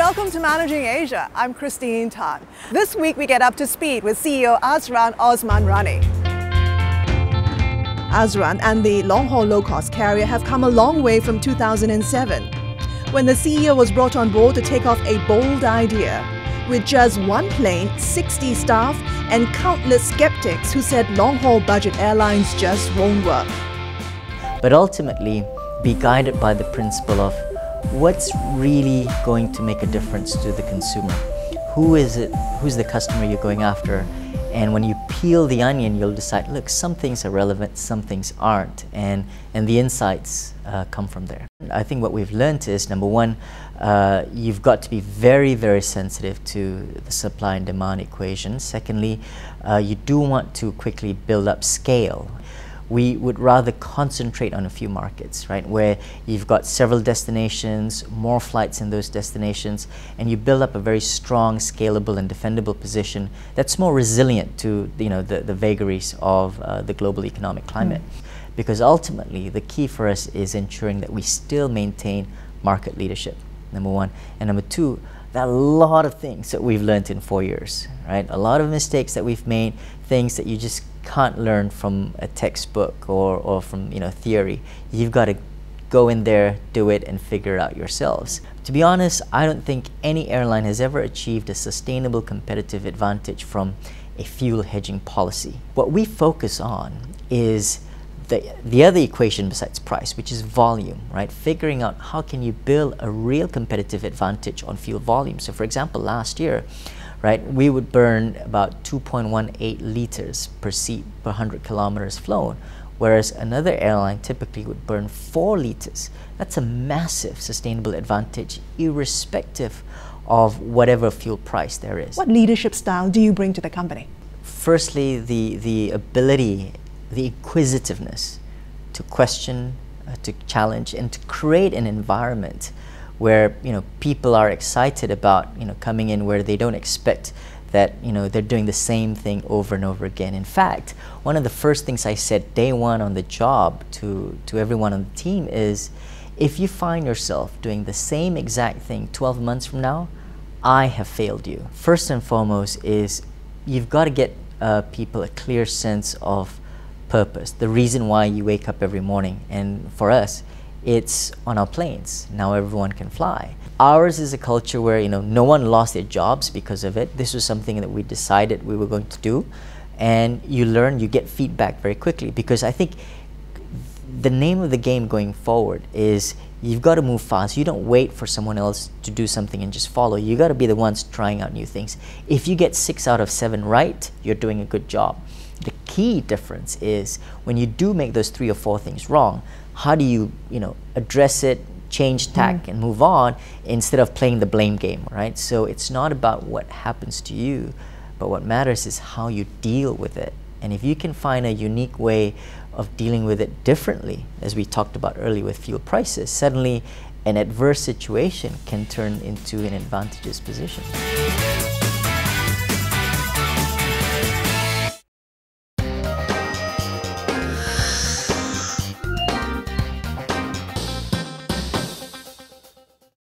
welcome to Managing Asia. I'm Christine Tan. This week we get up to speed with CEO Azran Osman-Rani. Azran and the long-haul low-cost carrier have come a long way from 2007, when the CEO was brought on board to take off a bold idea. With just one plane, 60 staff, and countless skeptics who said long-haul budget airlines just won't work. But ultimately, be guided by the principle of what's really going to make a difference to the consumer. Who is it? Who's the customer you're going after? And when you peel the onion, you'll decide, look, some things are relevant, some things aren't, and the insights come from there. I think what we've learned is, number one, you've got to be very, very sensitive to the supply and demand equation. Secondly, you do want to quickly build up scale. We would rather concentrate on a few markets, right, where you've got several destinations, more flights in those destinations, and you build up a very strong, scalable and defendable position that's more resilient to the vagaries of the global economic climate. Because ultimately, the key for us is ensuring that we still maintain market leadership, number one. And number two, there are a lot of things that we've learned in 4 years, right? A lot of mistakes that we've made, things that you just can't learn from a textbook or from theory. You've got to go in there, do it, and figure it out yourselves. To be honest, I don't think any airline has ever achieved a sustainable competitive advantage from a fuel hedging policy. What we focus on is the other equation besides price, which is volume, right? Figuring out how can you build a real competitive advantage on fuel volume. So for example, last year, right, we would burn about 2.18 liters per seat per 100 kilometers flown, whereas another airline typically would burn 4 liters. That's a massive sustainable advantage, irrespective of whatever fuel price there is. What leadership style do you bring to the company? Firstly, the ability, the inquisitiveness to question, to challenge, and to create an environment where people are excited about coming in, where they don't expect that they're doing the same thing over and over again. In fact, one of the first things I said day one on the job to everyone on the team is, if you find yourself doing the same exact thing 12 months from now, I have failed you. First and foremost is you've got to get people a clear sense of purpose, the reason why you wake up every morning. And for us, it's on our planes. Now everyone can fly. Ours is a culture where no one lost their jobs because of it. This was something that we decided we were going to do, and you learn, you get feedback very quickly, because I think the name of the game going forward is you've got to move fast. You don't wait for someone else to do something and just follow. You got to be the ones trying out new things. If you get 6 out of 7 right, you're doing a good job. The key difference is when you do make those 3 or 4 things wrong, how do you address it, change tack, and move on, instead of playing the blame game, right? So it's not about what happens to you, but what matters is how you deal with it. And if you can find a unique way of dealing with it differently, as we talked about earlier with fuel prices, suddenly an adverse situation can turn into an advantageous position.